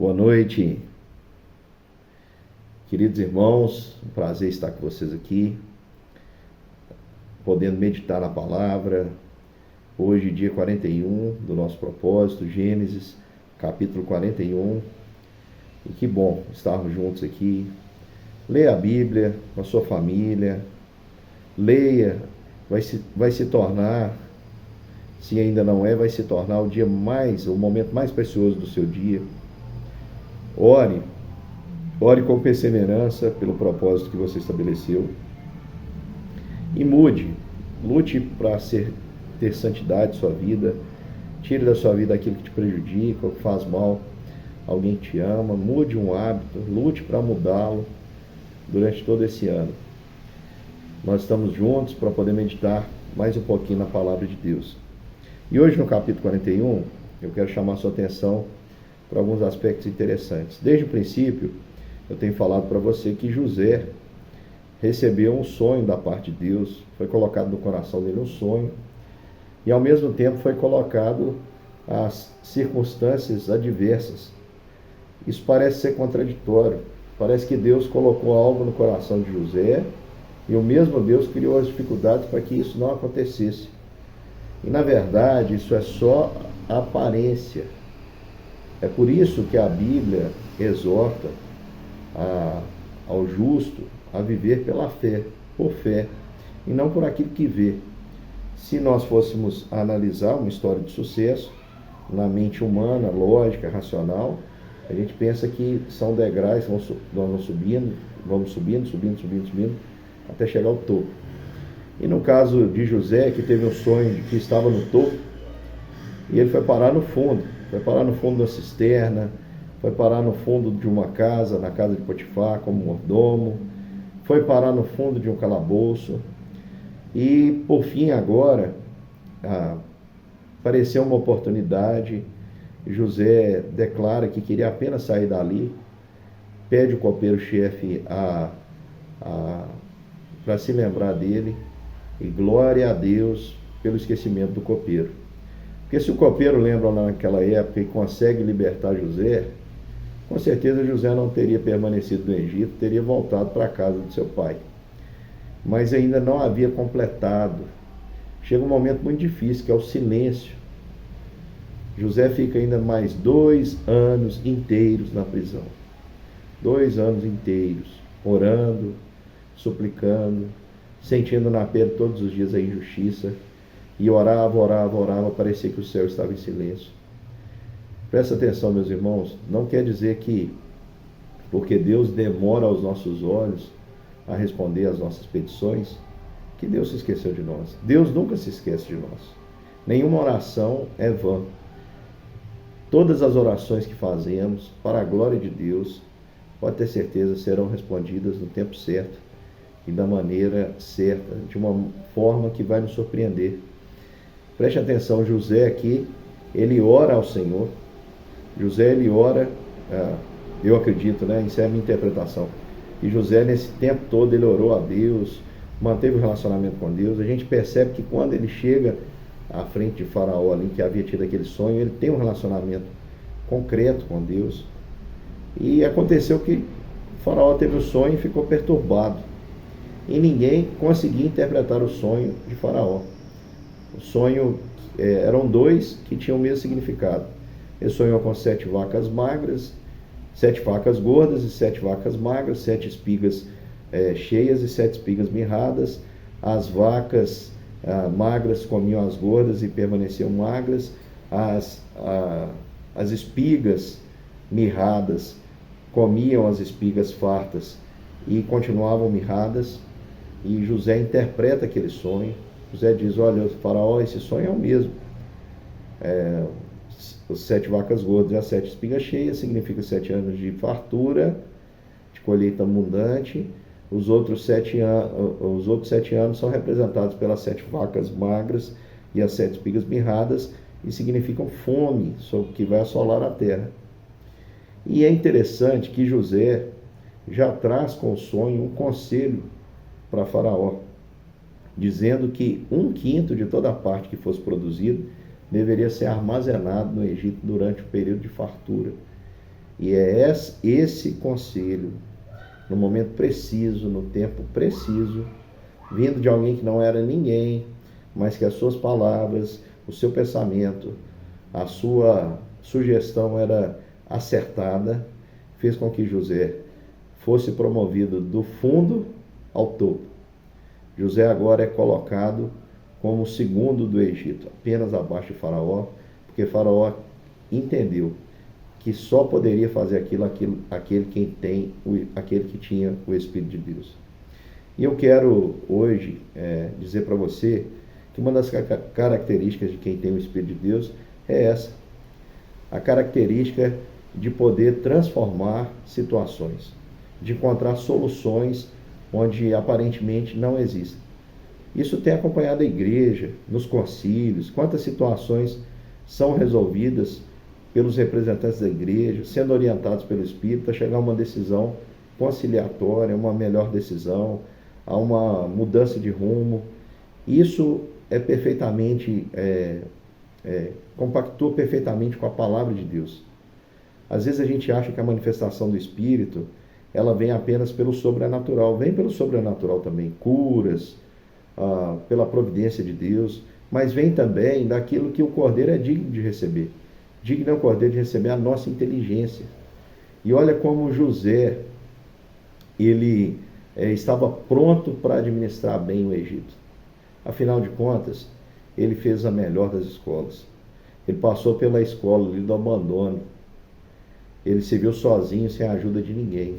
Boa noite, queridos irmãos, um prazer estar com vocês aqui, podendo meditar na palavra. Hoje, dia 41 do nosso propósito, Gênesis, capítulo 41. E que bom estarmos juntos aqui. Leia a Bíblia com a sua família, leia, vai se tornar, se ainda não é, vai se tornar o momento mais precioso do seu dia. Ore com perseverança pelo propósito que você estabeleceu e lute para ter santidade em sua vida. Tire da sua vida aquilo que te prejudica, o que faz mal a alguém que te ama. Mude um hábito, lute para mudá-lo durante todo esse ano. Nós estamos juntos para poder meditar mais um pouquinho na palavra de Deus. E hoje, no capítulo 41, eu quero chamar a sua atenção para alguns aspectos interessantes. Desde o princípio, eu tenho falado para você que José recebeu um sonho da parte de Deus, foi colocado no coração dele um sonho, e ao mesmo tempo foi colocado as circunstâncias adversas. Isso parece ser contraditório. Parece que Deus colocou algo no coração de José, e o mesmo Deus criou as dificuldades para que isso não acontecesse. E na verdade, isso é só aparência. É por isso que a Bíblia exorta ao justo a viver pela fé, por fé, e não por aquilo que vê. Se nós fôssemos analisar uma história de sucesso, na mente humana, lógica, racional, a gente pensa que são degraus, nós vamos subindo, até chegar ao topo. E no caso de José, que teve um sonho de que estava no topo, e ele foi parar no fundo da cisterna, foi parar no fundo de uma casa, na casa de Potifar, como mordomo, foi parar no fundo de um calabouço, e por fim agora, apareceu uma oportunidade. José declara que queria apenas sair dali, pede o copeiro-chefe para se lembrar dele, e glória a Deus pelo esquecimento do copeiro. Porque se o copeiro lembra lá naquela época e consegue libertar José, com certeza José não teria permanecido no Egito, teria voltado para a casa de seu pai. Mas ainda não havia completado. Chega um momento muito difícil, que é o silêncio. José fica ainda mais 2 anos inteiros na prisão. 2 anos inteiros, orando, suplicando, sentindo na pele todos os dias a injustiça. E orava, parecia que o céu estava em silêncio. Presta atenção, meus irmãos, não quer dizer que, porque Deus demora aos nossos olhos a responder às nossas petições, que Deus se esqueceu de nós. Deus nunca se esquece de nós. Nenhuma oração é vã. Todas as orações que fazemos, para a glória de Deus, pode ter certeza, serão respondidas no tempo certo e da maneira certa, de uma forma que vai nos surpreender. Preste atenção, José aqui, ele ora ao Senhor. José, ele ora, eu acredito, né? Isso é a minha interpretação. E José, nesse tempo todo, ele orou a Deus, manteve o relacionamento com Deus. A gente percebe que quando ele chega à frente de Faraó, ali, que havia tido aquele sonho, ele tem um relacionamento concreto com Deus. E aconteceu que Faraó teve o sonho e ficou perturbado. E ninguém conseguia interpretar o sonho de Faraó. O sonho, eram 2 que tinham o mesmo significado. Ele sonhou com 7 vacas magras, 7 vacas gordas e 7 vacas magras, 7 espigas cheias e 7 espigas mirradas. As vacas magras comiam as gordas e permaneciam magras. As espigas mirradas comiam as espigas fartas e continuavam mirradas. E José interpreta aquele sonho. José diz: olha, Faraó, esse sonho é o mesmo. As 7 vacas gordas e as 7 espigas cheias significa 7 anos de fartura, de colheita abundante. Os outros 7 anos são representados pelas 7 vacas magras e as 7 espigas mirradas, e significam fome que vai assolar a terra. E é interessante que José já traz com o sonho um conselho para Faraó, dizendo que 1/5 de toda a parte que fosse produzido deveria ser armazenado no Egito durante o período de fartura. E é esse conselho, no momento preciso, no tempo preciso, vindo de alguém que não era ninguém, mas que as suas palavras, o seu pensamento, a sua sugestão era acertada, fez com que José fosse promovido do fundo ao topo. José agora é colocado como o segundo do Egito, apenas abaixo de Faraó, porque Faraó entendeu que só poderia fazer aquele que tinha o Espírito de Deus. E eu quero hoje dizer para você que uma das características de quem tem o Espírito de Deus é essa, a característica de poder transformar situações, de encontrar soluções onde aparentemente não existem. Isso tem acompanhado a igreja, nos concílios, quantas situações são resolvidas pelos representantes da igreja, sendo orientados pelo Espírito a chegar a uma decisão conciliatória, uma melhor decisão, a uma mudança de rumo. Isso é perfeitamente, compactua perfeitamente com a palavra de Deus. Às vezes a gente acha que a manifestação do Espírito, ela vem apenas pelo sobrenatural. Vem pelo sobrenatural também, curas, pela providência de Deus, mas vem também daquilo que o Cordeiro é digno de receber. Digno é o Cordeiro de receber a nossa inteligência. E olha como José, ele estava pronto para administrar bem o Egito. Afinal de contas, ele fez a melhor das escolas. Ele passou pela escola ali do abandono. Ele se viu sozinho, sem a ajuda de ninguém.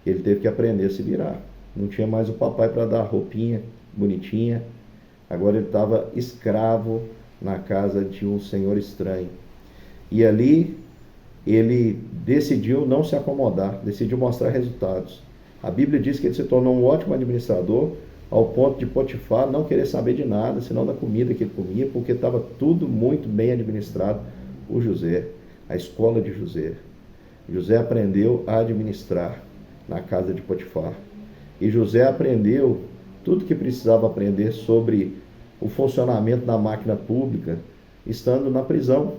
Ele teve que aprender a se virar. Não tinha mais o papai para dar roupinha bonitinha. Agora ele estava escravo na casa de um senhor estranho. E ali ele decidiu não se acomodar, decidiu mostrar resultados. A Bíblia diz que ele se tornou um ótimo administrador, ao ponto de Potifar não querer saber de nada, senão da comida que ele comia, porque estava tudo muito bem administrado por José, a escola de José. José aprendeu a administrar na casa de Potifar. E José aprendeu tudo que precisava aprender sobre o funcionamento da máquina pública, estando na prisão.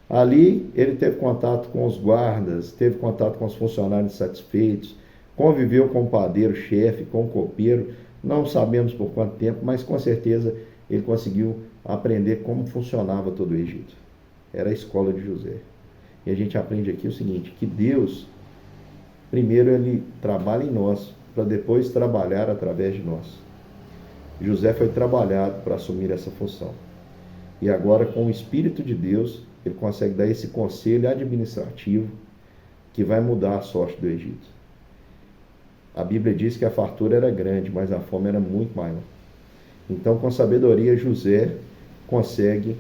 Ali ele teve contato com os guardas, teve contato com os funcionários insatisfeitos, conviveu com o padeiro-chefe, com o copeiro, não sabemos por quanto tempo, mas com certeza ele conseguiu aprender como funcionava todo o Egito. Era a escola de José. E a gente aprende aqui o seguinte, que Deus, primeiro ele trabalha em nós, para depois trabalhar através de nós. José foi trabalhado para assumir essa função. E agora, com o Espírito de Deus, ele consegue dar esse conselho administrativo que vai mudar a sorte do Egito. A Bíblia diz que a fartura era grande, mas a fome era muito maior. Então, com sabedoria, José consegue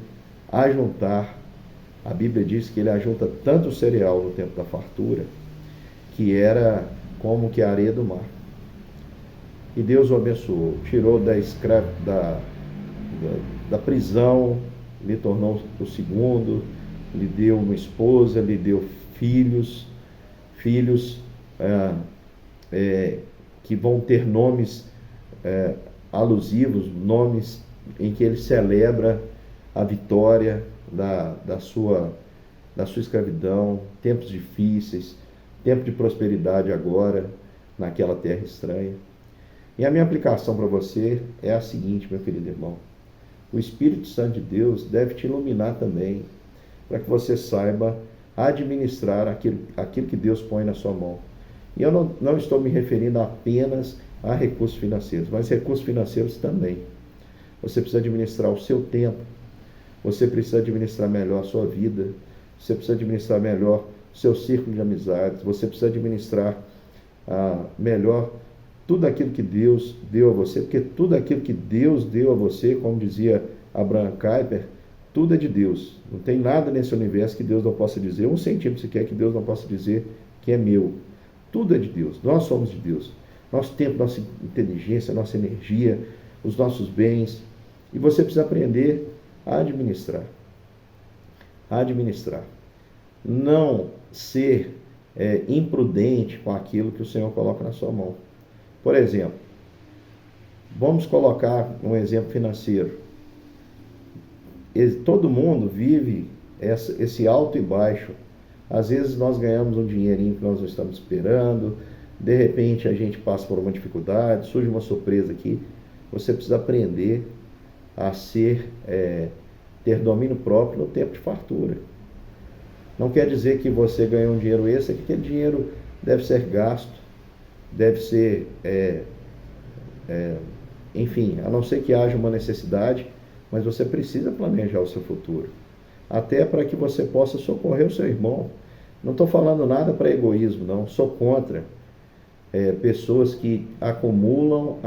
ajuntar. A Bíblia diz que ele ajunta tanto o cereal no tempo da fartura, que era como que a areia do mar. E Deus o abençoou, tirou da prisão, lhe tornou o segundo, lhe deu uma esposa, lhe deu filhos que vão ter nomes alusivos, nomes em que ele celebra a vitória da sua escravidão, tempos difíceis, tempo de prosperidade agora, naquela terra estranha. E a minha aplicação para você é a seguinte, meu querido irmão. O Espírito Santo de Deus deve te iluminar também, para que você saiba administrar aquilo que Deus põe na sua mão. E eu não estou me referindo apenas a recursos financeiros, mas recursos financeiros também. Você precisa administrar o seu tempo, você precisa administrar melhor a sua vida, você precisa administrar melhor o seu círculo de amizades, você precisa administrar melhor tudo aquilo que Deus deu a você, porque tudo aquilo que Deus deu a você, como dizia Abraham Kuyper, tudo é de Deus. Não tem nada nesse universo que Deus não possa dizer, 1 centímetro sequer que Deus não possa dizer que é meu. Tudo é de Deus, nós somos de Deus. Nosso tempo, nossa inteligência, nossa energia, os nossos bens. E você precisa aprender a administrar. A administrar. Não ser imprudente com aquilo que o Senhor coloca na sua mão. Por exemplo, vamos colocar um exemplo financeiro. Todo mundo vive esse alto e baixo Às vezes nós ganhamos um dinheirinho que nós não estamos esperando, de repente a gente passa por uma dificuldade, surge uma surpresa aqui. Você precisa aprender a ter domínio próprio no tempo de fartura. Não quer dizer que você ganhou um dinheiro extra, que aquele dinheiro deve ser gasto, deve ser, enfim, a não ser que haja uma necessidade, mas você precisa planejar o seu futuro, até para que você possa socorrer o seu irmão. Não estou falando nada para egoísmo, não, sou contra pessoas que acumulam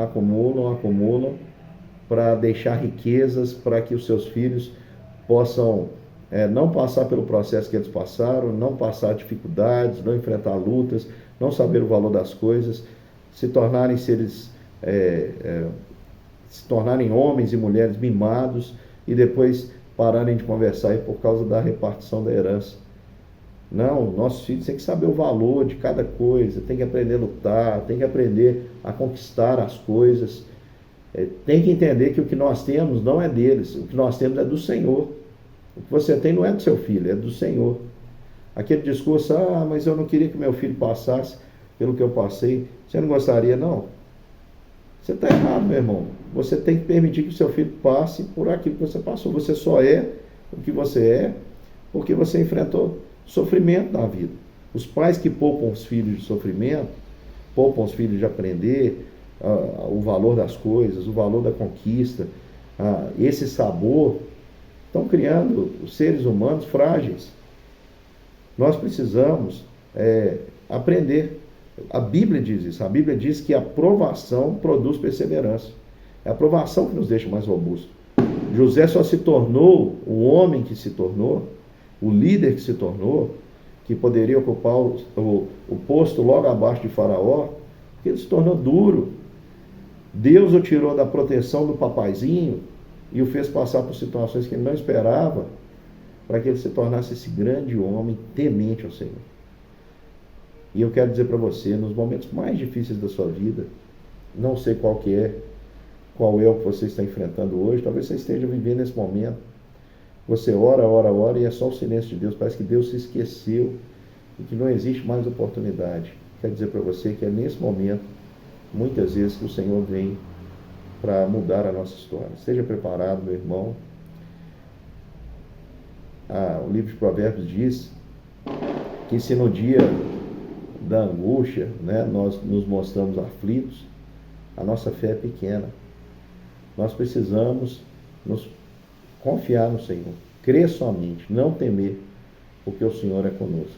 para deixar riquezas para que os seus filhos possam não passar pelo processo que eles passaram, não passar dificuldades, não enfrentar lutas, não saber o valor das coisas, se tornarem se tornarem homens e mulheres mimados e depois pararem de conversar aí por causa da repartição da herança. Não, nossos filhos têm que saber o valor de cada coisa, tem que aprender a lutar, tem que aprender a conquistar as coisas, tem que entender que o que nós temos não é deles, o que nós temos é do Senhor. O que você tem não é do seu filho, é do Senhor. Aquele discurso, mas eu não queria que meu filho passasse pelo que eu passei, você não gostaria, não? Você está errado, meu irmão. Você tem que permitir que o seu filho passe por aquilo que você passou. Você só é o que você é porque você enfrentou sofrimento na vida. Os pais que poupam os filhos de sofrimento, poupam os filhos de aprender o valor das coisas, o valor da conquista, esse sabor, estão criando os seres humanos frágeis. Nós precisamos aprender. A Bíblia diz isso. A Bíblia diz que a provação produz perseverança. É a provação que nos deixa mais robustos. José só se tornou o homem que se tornou, o líder que se tornou, que poderia ocupar o posto logo abaixo de Faraó, porque ele se tornou duro. Deus o tirou da proteção do papaizinho e o fez passar por situações que ele não esperava, para que ele se tornasse esse grande homem temente ao Senhor. E eu quero dizer para você, nos momentos mais difíceis da sua vida, não sei qual é o que você está enfrentando hoje, talvez você esteja vivendo esse momento, você ora e é só o silêncio de Deus, parece que Deus se esqueceu e que não existe mais oportunidade. Quero dizer para você que é nesse momento, muitas vezes, que o Senhor vem para mudar a nossa história. Esteja preparado, meu irmão. O livro de Provérbios diz que se no dia da angústia, nós nos mostramos aflitos, a nossa fé é pequena. Nós precisamos nos confiar no Senhor, crer somente, não temer, porque o Senhor é conosco.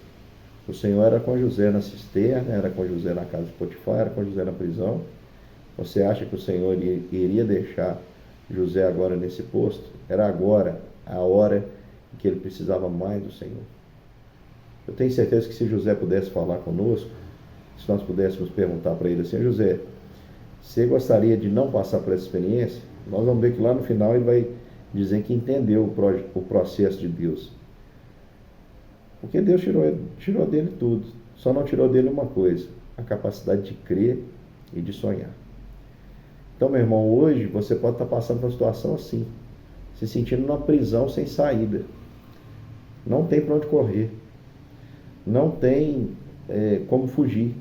O Senhor era com José na cisterna, era com José na casa de Potifar, era com José na prisão. Você acha que o Senhor iria deixar José agora nesse posto? Era agora a hora em que ele precisava mais do Senhor. Eu tenho certeza que se José pudesse falar conosco, se nós pudéssemos perguntar para ele assim: José, você gostaria de não passar por essa experiência? Nós vamos ver que lá no final ele vai dizer que entendeu o processo de Deus. Porque Deus tirou dele tudo. Só não tirou dele uma coisa: a capacidade de crer e de sonhar. Então, meu irmão, hoje você pode estar passando por uma situação assim, se sentindo numa prisão sem saída. Não tem para onde correr. Não tem como fugir.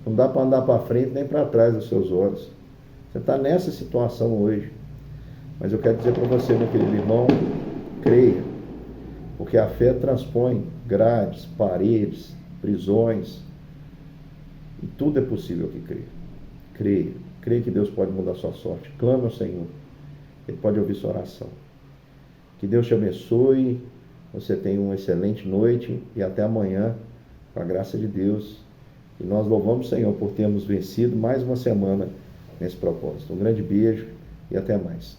Não dá para andar para frente nem para trás dos seus olhos. Você está nessa situação hoje. Mas eu quero dizer para você, meu querido irmão, creia. Porque a fé transpõe grades, paredes, prisões. E tudo é possível que creia. Creia. Creia que Deus pode mudar a sua sorte. Clame ao Senhor. Ele pode ouvir sua oração. Que Deus te abençoe. Você tenha uma excelente noite e até amanhã, com a graça de Deus. E nós louvamos o Senhor por termos vencido mais uma semana nesse propósito. Um grande beijo e até mais.